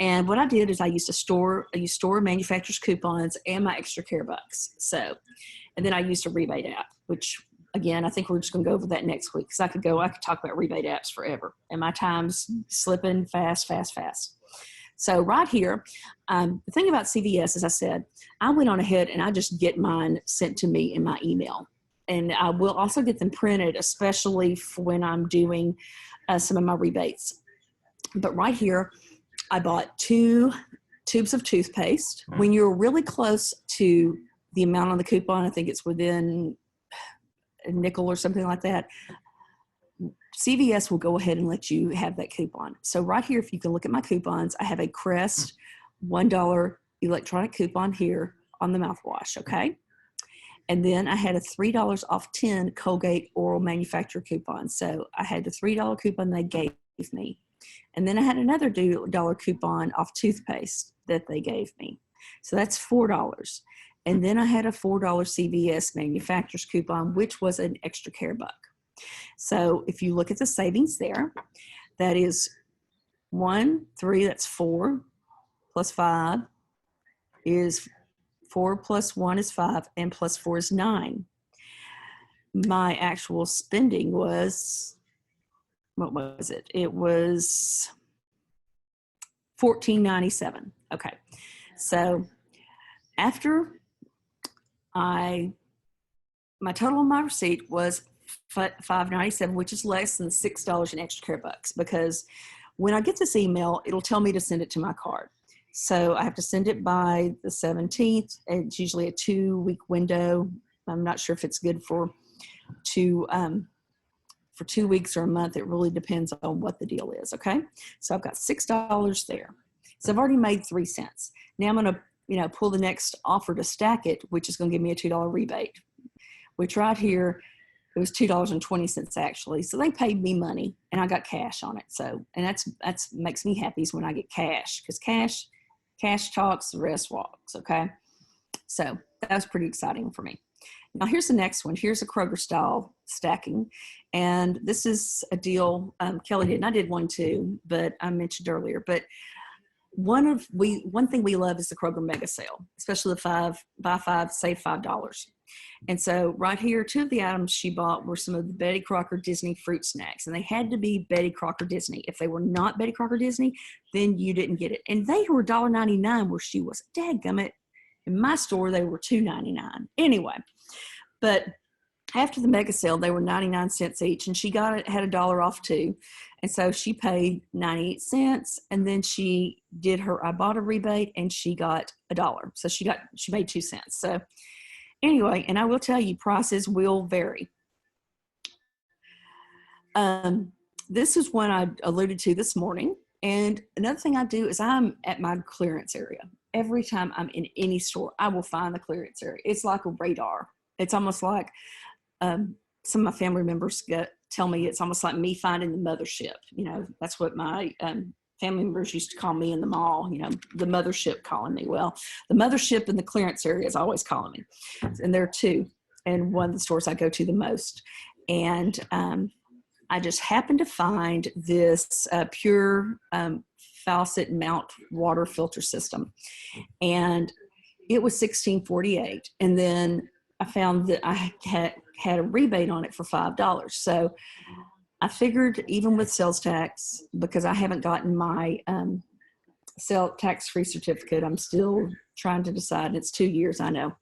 A: And what I did is I used store manufacturer's coupons and my extra care bucks. So, and then I used a rebate app, which again, I think we're just going to go over that next week because I could talk about rebate apps forever. And my time's slipping fast. So right here, the thing about CVS, as I said, I went on ahead and I just get mine sent to me in my email. And I will also get them printed, especially for when I'm doing some of my rebates. But right here, I bought 2 tubes of toothpaste. When you're really close to the amount on the coupon, I think it's within a nickel or something like that, CVS will go ahead and let you have that coupon. So right here, if you can look at my coupons, I have a Crest $1 electronic coupon here on the mouthwash, okay? And then I had a $3 off 10 Colgate oral manufacturer coupon. So I had the $3 coupon they gave me. And then I had another $1 coupon off toothpaste that they gave me. So that's $4. And then I had a $4 CVS manufacturer's coupon, which was an extra care buck. So if you look at the savings there, that is 3, that's 4, plus 5 is 4 plus 1 is 5, and plus 4 is 9. My actual spending was, what was it? It was $14.97. Okay. So after my total on my receipt was $5.97, which is less than $6 in extra care bucks, because when I get this email, it'll tell me to send it to my card. So I have to send it by the 17th. It's usually a 2-week window. I'm not sure if it's good for 2 weeks or a month. It really depends on what the deal is. Okay. So I've got $6 there. So I've already made 3 cents. Now I'm going to, pull the next offer to stack it, which is going to give me a $2 rebate, which right here, it was $2.20 actually. So they paid me money and I got cash on it. So, and that's makes me happy is when I get cash, because cash talks, the rest walks. Okay. So that was pretty exciting for me. Now here's the next one. Here's a Kroger style stacking. And this is a deal Kelly did, and I did one too, but I mentioned earlier, but one thing we love is the Kroger mega sale, especially the buy 5, save $5. And so right here, 2 of the items she bought were some of the Betty Crocker Disney fruit snacks, and they had to be Betty Crocker Disney. If they were not Betty Crocker Disney, then you didn't get it. And they were $1.99 where she was. Dadgummit. In my store, they were $2.99. Anyway, but after the mega sale, they were 99 cents each, and she had $1 off too. And so she paid 98 cents, and then I bought a rebate and she got $1. So she made 2 cents. So anyway, and I will tell you, prices will vary. This is one I alluded to this morning. And another thing I do is I'm at my clearance area. Every time I'm in any store, I will find the clearance area. It's like a radar. It's almost like some of my family members tell me it's almost like me finding the mothership. That's what my family members used to call me in the mall, the mothership calling me. Well, the mothership in the clearance area is always calling me. And there are 2, and one of the stores I go to the most. And I just happened to find this pure faucet mount water filter system. And it was $16.48. And then I found that I had a rebate on it for $5. So I figured, even with sales tax, because I haven't gotten my tax-free certificate, I'm still trying to decide. It's 2 years, I know.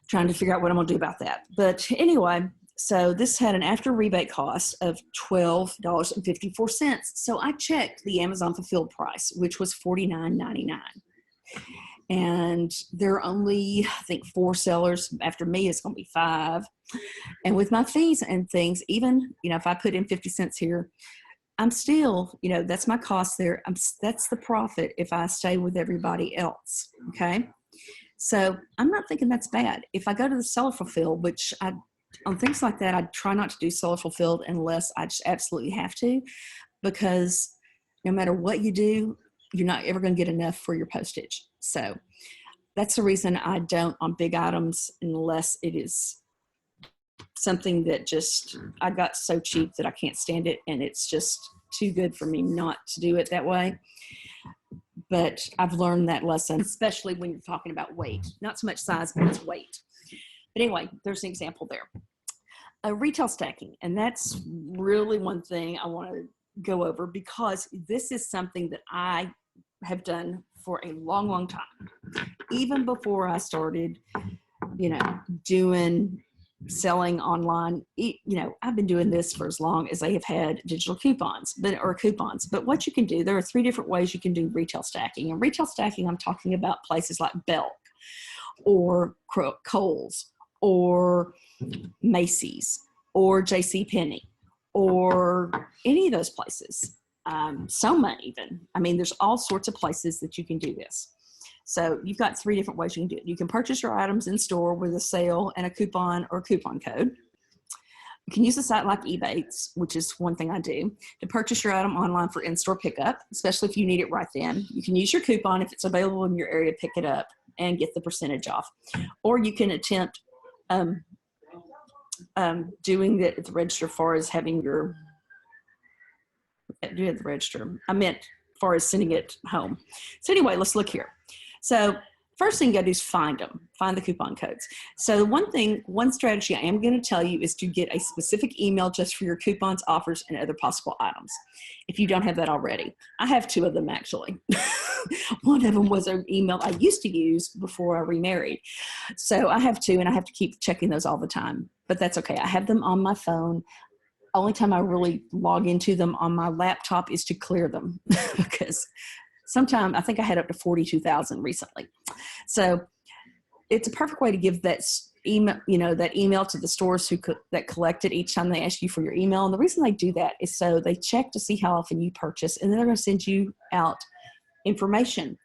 A: Trying to figure out what I'm going to do about that. But anyway, so this had an after rebate cost of $12.54. So I checked the Amazon fulfilled price, which was $49.99. And there are only, I think, 4 sellers. After me, it's going to be 5. And with my fees and things, even, if I put in 50 cents here, I'm still, you know, that's my cost there. That's the profit if I stay with everybody else. Okay. So I'm not thinking that's bad. If I go to the seller fulfilled, which on things like that, I try not to do seller fulfilled unless I just absolutely have to, because no matter what you do, you're not ever going to get enough for your postage. So that's the reason I don't on big items unless it is something that just I got so cheap that I can't stand it, and it's just too good for me not to do it that way. But I've learned that lesson, especially when you're talking about weight, not so much size, but it's weight. But anyway, there's an example there. Retail stacking, and that's really one thing I want to go over, because this is something that I have done for a long, long time. Even before I started, you know, selling online, you know, I've been doing this for as long as they have had digital coupons, but what you can do, there are 3 different ways you can do retail stacking. And retail stacking, I'm talking about places like Belk or Kohl's or Macy's or JCPenney or any of those places. Soma even. I mean, there's all sorts of places that you can do this. So you've got 3 different ways you can do it. You can purchase your items in store with a sale and a coupon or coupon code. You can use a site like Ebates, which is one thing I do, to purchase your item online for in-store pickup, especially if you need it right then. You can use your coupon if it's available in your area, pick it up and get the percentage off. Or you can attempt doing that at the register as far as having your, do it at the register. I meant as far as sending it home. So anyway, let's look here. So first thing you gotta do is find them, find the coupon codes. So one strategy I am gonna tell you is to get a specific email just for your coupons, offers, and other possible items. If you don't have that already. I have 2 of them actually. One of them was an email I used to use before I remarried. So I have 2 and I have to keep checking those all the time, but that's okay. I have them on my phone. Only time I really log into them on my laptop is to clear them because sometimes I think I had up to 42,000 recently. So it's a perfect way to give that email, you know, that email to the stores that collect it each time they ask you for your email. And the reason they do that is so they check to see how often you purchase, and then they're going to send you out information.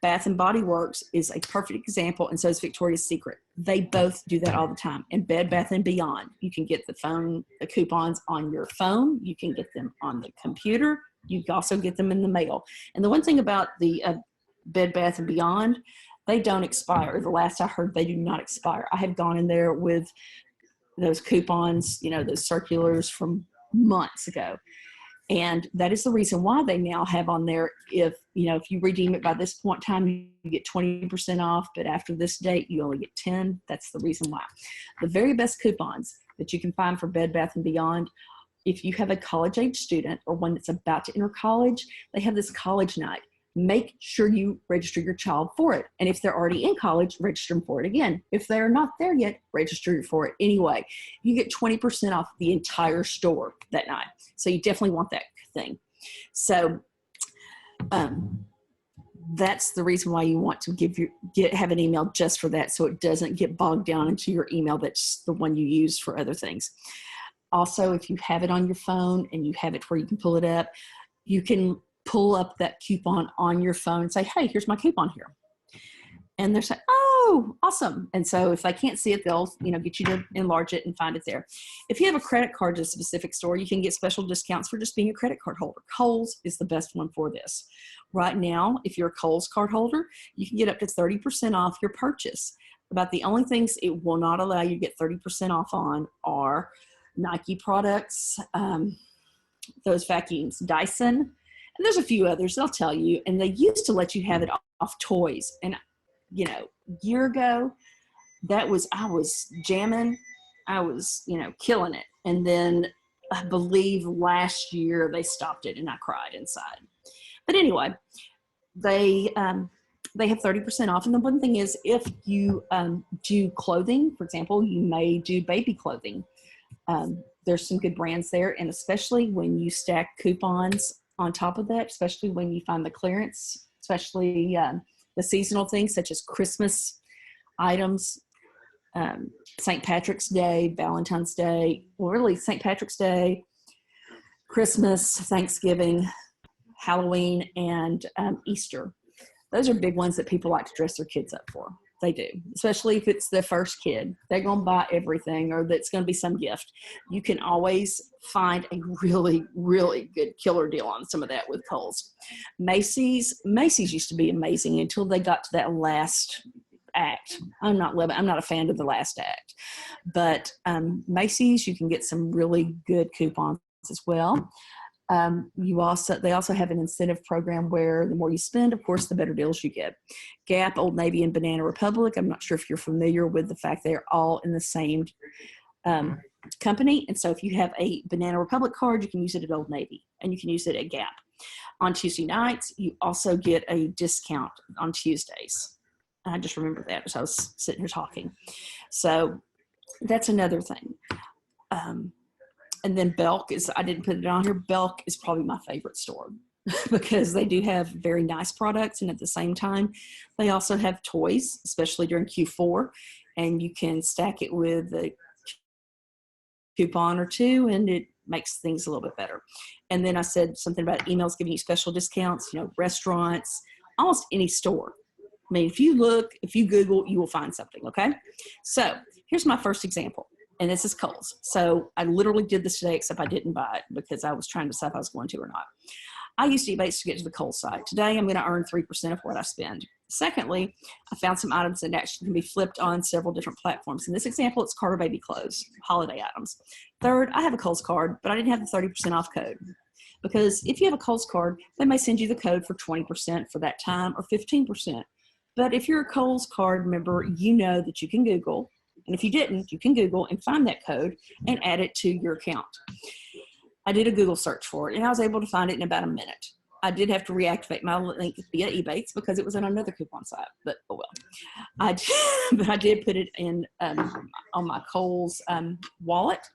A: Bath and Body Works is a perfect example, and so is Victoria's Secret. They both do that all the time. And Bed Bath and Beyond, you can get the coupons on your phone. You can get them on the computer. You can also get them in the mail. And the one thing about the Bed Bath and Beyond, they don't expire. The last I heard, they do not expire. I have gone in there with those coupons, you know, those circulars from months ago. And that is the reason why they now have on there, if you redeem it by this point in time, you get 20% off, but after this date, you only get 10. That's the reason why. The very best coupons that you can find for Bed Bath & Beyond, if you have a college-age student or one that's about to enter college, they have this college night. Make sure you register your child for it. And if they're already in college, register them for it again. If they're not there yet, register for it anyway. You get 20% off the entire store that night. So you definitely want that thing. So that's the reason why you want to have an email just for that, so it doesn't get bogged down into your email that's the one you use for other things. Also, if you have it on your phone and you have it where you can pull it up, you can pull up that coupon on your phone and say, hey, here's my coupon here. And they're saying, oh, awesome. And so if they can't see it, they'll get you to enlarge it and find it there. If you have a credit card to a specific store, you can get special discounts for just being a credit card holder. Kohl's is the best one for this. Right now, if you're a Kohl's card holder, you can get up to 30% off your purchase. About the only things it will not allow you to get 30% off on are Nike products, those vacuums, Dyson, and there's a few others they'll tell you. And they used to let you have it off toys. And a year ago, I was jamming, I was, killing it. And then I believe last year they stopped it and I cried inside. But anyway, they have 30% off. And the one thing is, if you do clothing, for example, you may do baby clothing. There's some good brands there. And especially when you stack coupons on top of that, especially when you find the clearance, especially the seasonal things such as Christmas items, St. Patrick's Day, Valentine's Day, well, really St. Patrick's Day, Christmas, Thanksgiving, Halloween, and Easter. Those are big ones that people like to dress their kids up for. They do, especially if it's their first kid. They're going to buy everything, or that's going to be some gift. You can always find a really, really good killer deal on some of that with Kohl's. Macy's used to be amazing until they got to that last act. I'm not a fan of the last act, but Macy's, you can get some really good coupons as well. They also have an incentive program where the more you spend, of course, the better deals you get. Gap, Old Navy, and Banana Republic. I'm not sure if you're familiar with the fact they're all in the same company. And so if you have a Banana Republic card, you can use it at Old Navy and you can use it at Gap. On Tuesday nights, you also get a discount on Tuesdays. I just remember that as I was sitting here talking. So that's another thing. And then Belk I didn't put it on here. Belk is probably my favorite store because they do have very nice products. And at the same time, they also have toys, especially during Q4. And you can stack it with a coupon or two, and it makes things a little bit better. And then I said something about emails giving you special discounts, restaurants, almost any store. I mean, if you Google, you will find something, okay? So here's my first example. And this is Kohl's. So I literally did this today, except I didn't buy it because I was trying to decide if I was going to or not. I use Ebates to get to the Kohl's site. Today, I'm going to earn 3% of what I spend. Secondly, I found some items that actually can be flipped on several different platforms. In this example, it's Carter Baby clothes, holiday items. Third, I have a Kohl's card, but I didn't have the 30% off code. Because if you have a Kohl's card, they may send you the code for 20% for that time or 15%. But if you're a Kohl's card member, you know that you can Google. And if you didn't, you can Google and find that code and add it to your account. I did a Google search for it, and I was able to find it in about a minute. I did have to reactivate my link via Ebates because it was on another coupon site, but oh well. But I did put it in on my Kohl's wallet,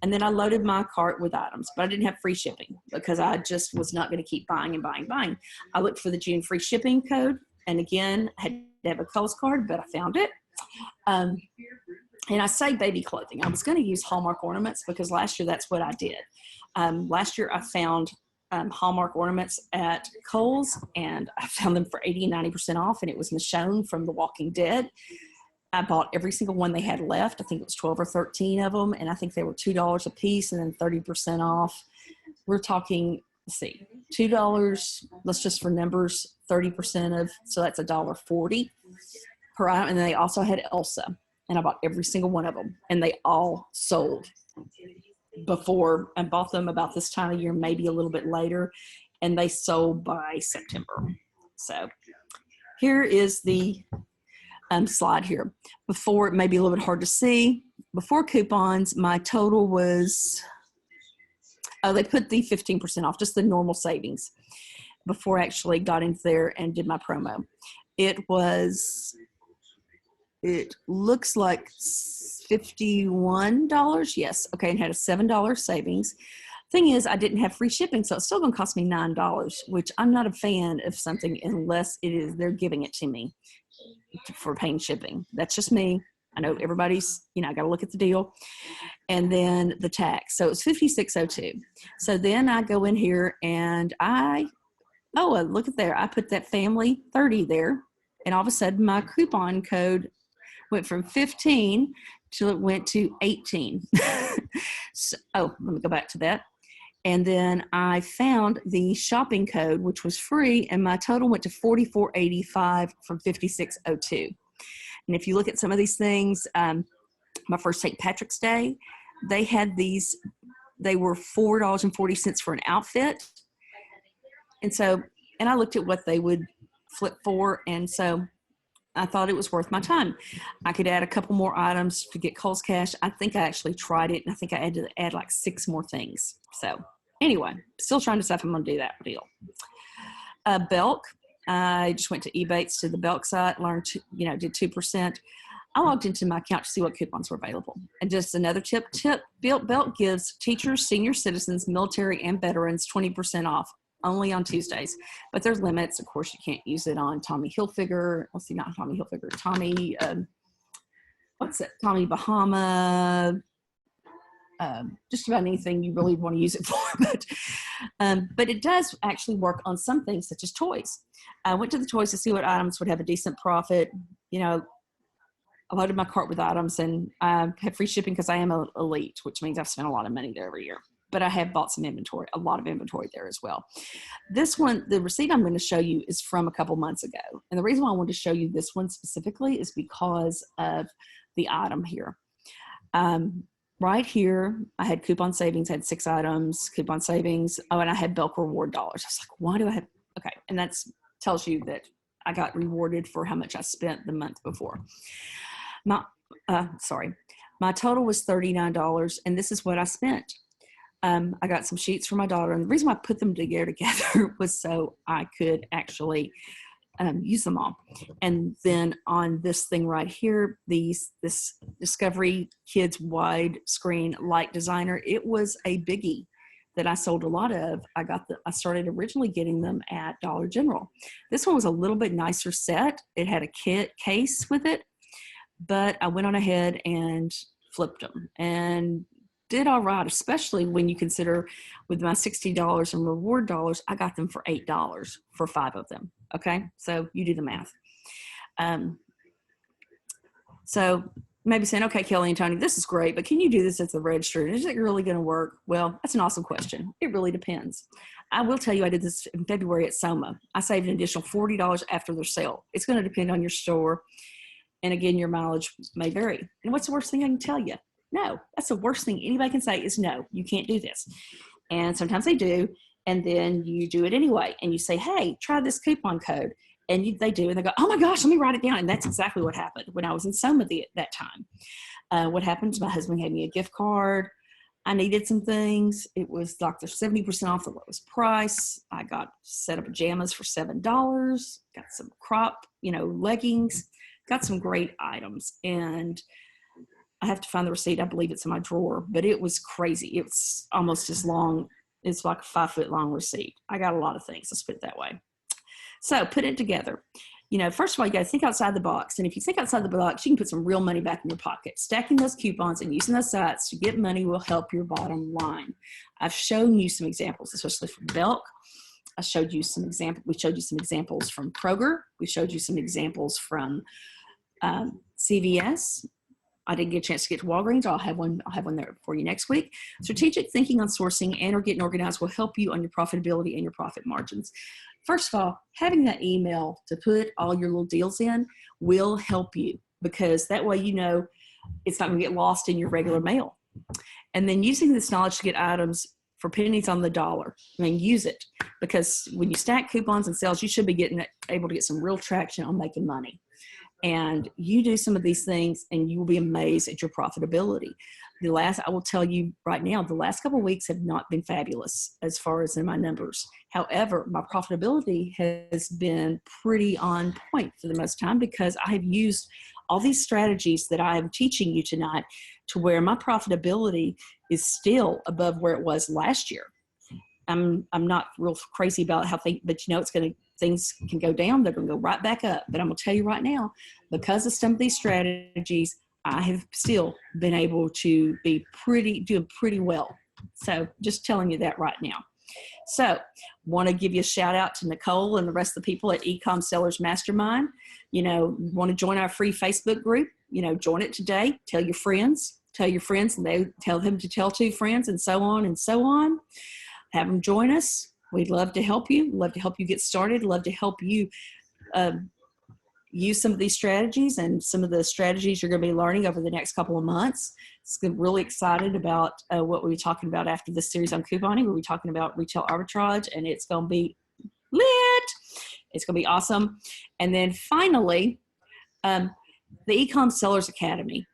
A: and then I loaded my cart with items, but I didn't have free shipping because I just was not going to keep buying and buying and buying. I looked for the June free shipping code, and again, I had to have a Kohl's card, but I found it. And I say baby clothing. I was going to use Hallmark ornaments because last year that's what I did. Last year I found Hallmark ornaments at Kohl's, and I found them for 80 and 90% off, and it was Michonne from The Walking Dead. I bought every single one they had left. I think it was 12 or 13 of them, and I think they were $2 a piece and then 30% off. We're talking, let's see, $2, let's just for numbers, 30% of, so that's $1.40 per item. And then they also had Elsa, and I bought every single one of them, and they all sold before. I bought them about this time of year, maybe a little bit later, and they sold by September. So here is the slide here. Before, it may be a little bit hard to see. Before coupons, my total was, they put the 15% off, just the normal savings, before I actually got into there and did my promo. It looks like $51. Yes. Okay. And had a $7 savings. Thing is, I didn't have free shipping, so it's still going to cost me $9, which I'm not a fan of something unless they're giving it to me for paying shipping. That's just me. I know everybody's, I got to look at the deal. And then the tax. So it's $56.02. So then I go in here and look at there. I put that family 30 there. And all of a sudden my coupon code went from 15 till it went to 18. Let me go back to that. And then I found the shopping code, which was free, and my total went to $44.85 from $56.02. And if you look at some of these things, my first St. Patrick's Day, they had these, they were $4.40 for an outfit. And I looked at what they would flip for, and so I thought it was worth my time. I could add a couple more items to get Kohl's Cash. I think I actually tried it, and I think I had to add like 6 more things. So anyway, still trying to decide if I'm going to do that deal. Belk, I just went to Ebates to the Belk site, learned, did 2%. I logged into my account to see what coupons were available. And just another tip, Belk gives teachers, senior citizens, military, and veterans 20% off. Only on Tuesdays, but there's limits. Of course, you can't use it on Tommy Hilfiger. Let's see, not Tommy Hilfiger. Tommy Bahama, just about anything you really want to use it for. But it does actually work on some things such as toys. I went to the toys to see what items would have a decent profit. You know, I loaded my cart with items, and I have free shipping because I am a elite, which means I've spent a lot of money there every year. But I have bought some inventory, a lot of inventory there as well. This one, the receipt I'm going to show you is from a couple months ago. And the reason why I wanted to show you this one specifically is because of the item here. Right here, I had coupon savings, I had 6 items, coupon savings. Oh, and I had Belk reward dollars. I was like, why do I have, okay. And that tells you that I got rewarded for how much I spent the month before. My total was $39, and this is what I spent. I got some sheets for my daughter, and the reason why I put them together was so I could actually use them all. And then on this thing right here, this Discovery Kids wide screen light designer, it was a biggie that I sold a lot of. I started originally getting them at Dollar General. This one was a little bit nicer set. It had a case with it, but I went on ahead and flipped them and did all right, especially when you consider with my $60 in reward dollars, I got them for $8 for 5 of them. Okay, so you do the math. So maybe saying, okay, Kelly and Tony, this is great, but can you do this at the register? Is it really going to work? Well, that's an awesome question. It really depends. I will tell you, I did this in February at Soma. I saved an additional $40 after their sale. It's going to depend on your store. And again, your mileage may vary. And what's the worst thing I can tell you? No, that's the worst thing anybody can say is no, you can't do this. And sometimes they do. And then you do it anyway. And you say, hey, try this coupon code. And they do. And they go, oh my gosh, let me write it down. And that's exactly what happened when I was in Soma that time. What happened is my husband gave me a gift card. I needed some things. It was like they're 70% off the lowest price. I got a set of pajamas for $7. Got some crop, leggings. Got some great items. And I have to find the receipt. I believe it's in my drawer, but it was crazy. It's almost as long. It's like a 5-foot long receipt. I got a lot of things. Let's put it that way. So put it together. First of all, you got to think outside the box. And if you think outside the box, you can put some real money back in your pocket. Stacking those coupons and using those sites to get money will help your bottom line. I've shown you some examples, especially from Belk. We showed you some examples from Kroger. We showed you some examples from CVS. I didn't get a chance to get to Walgreens. I'll have one there for you next week. Strategic thinking on sourcing and or getting organized will help you on your profitability and your profit margins. First of all, having that email to put all your little deals in will help you, because that way it's not going to get lost in your regular mail. And then using this knowledge to get items for pennies on the dollar. Use it, because when you stack coupons and sales, you should be able to get some real traction on making money. And you do some of these things and you will be amazed at your profitability. I will tell you right now, the last couple of weeks have not been fabulous as far as in my numbers. However, my profitability has been pretty on point for the most time, because I have used all these strategies that I am teaching you tonight to where my profitability is still above where it was last year. I'm not real crazy about things can go down. They're going to go right back up. But I'm going to tell you right now, because of some of these strategies, I have still been able to be doing pretty well. So just telling you that right now. So want to give you a shout out to Nicole and the rest of the people at eCom Sellers Mastermind. Want to join our free Facebook group, join it today. Tell your friends, and they tell them to tell 2 friends, and so on and so on. Have them join us. We'd love to help you. Love to help you get started. Love to help you use some of these strategies and some of the strategies you're going to be learning over the next couple of months. Really excited about what we'll be talking about after this series on couponing. We'll be talking about retail arbitrage, and it's going to be lit. It's going to be awesome. And then finally, the eCom Sellers Academy,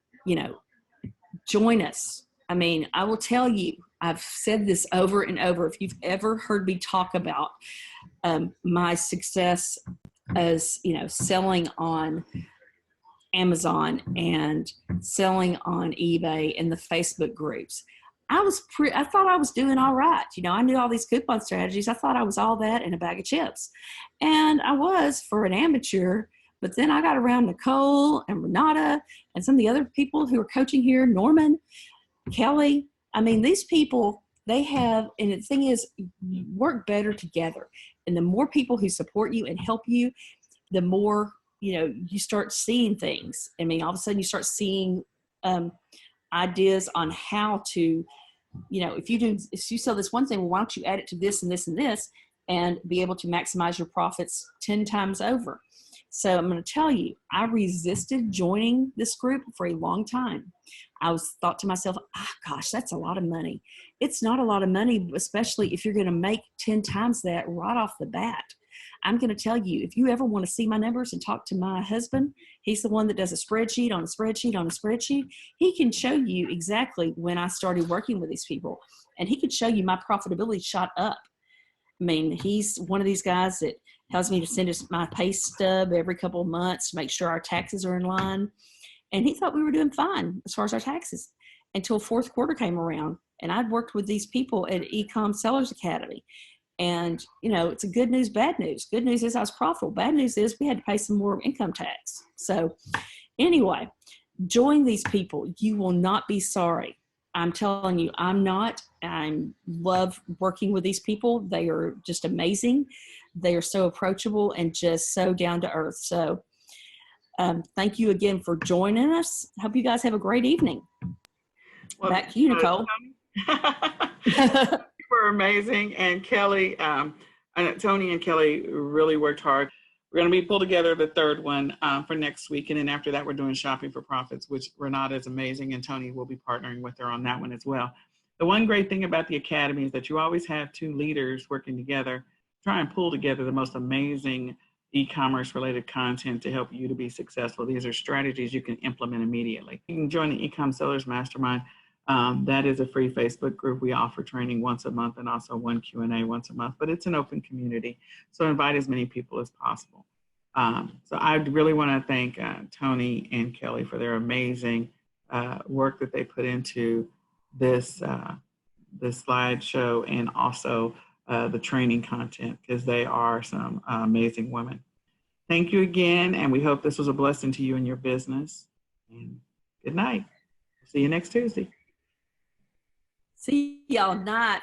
A: join us. I will tell you, I've said this over and over. If you've ever heard me talk about my success as, selling on Amazon and selling on eBay and the Facebook groups, I thought I was doing all right. I knew all these coupon strategies. I thought I was all that in a bag of chips. And I was for an amateur, but then I got around Nicole and Renata and some of the other people who are coaching here, Norman, Kelly, I mean, these people, they have, and the thing is, you work better together. And the more people who support you and help you, the more, you start seeing things. I mean, all of a sudden you start seeing ideas on how to, if you sell this one thing, well, why don't you add it to this and this and this and be able to maximize your profits 10 times over. So I'm going to tell you, I resisted joining this group for a long time. I thought to myself, gosh, that's a lot of money. It's not a lot of money, especially if you're going to make 10 times that right off the bat. I'm going to tell you, if you ever want to see my numbers and talk to my husband, he's the one that does a spreadsheet on a spreadsheet on a spreadsheet. He can show you exactly when I started working with these people, and he could show you my profitability shot up. I mean, he's one of these guys that tells me to send us my pay stub every couple of months to make sure our taxes are in line. And he thought we were doing fine as far as our taxes until fourth quarter came around. And I'd worked with these people at eCom Sellers Academy. And, it's a good news, bad news. Good news is I was profitable. Bad news is we had to pay some more income tax. So anyway, join these people. You will not be sorry. I'm telling you, I love working with these people. They are just amazing. They are so approachable and just so down to earth. So thank you again for joining us. Hope you guys have a great evening. Well, back to you, Nicole.
C: You were amazing. And Kelly, Tony and Kelly really worked hard. We're going to be pulled together the third one for next week. And then after that, we're doing Shopping for Profits, which Renata is amazing. And Tony will be partnering with her on that one as well. The one great thing about the Academy is that you always have two leaders working together, try and pull together the most amazing e-commerce related content to help you to be successful. These are strategies you can implement immediately. You can join the eCom Sellers Mastermind. That is a free Facebook group. We offer training once a month and also one Q&A once a month, but it's an open community. So invite as many people as possible. So I really want to thank Tony and Kelly for their amazing work that they put into this slideshow and also the training content, because they are some amazing women. Thank you again, and we hope this was a blessing to you and your business. And good night. See you next Tuesday.
A: See y'all night.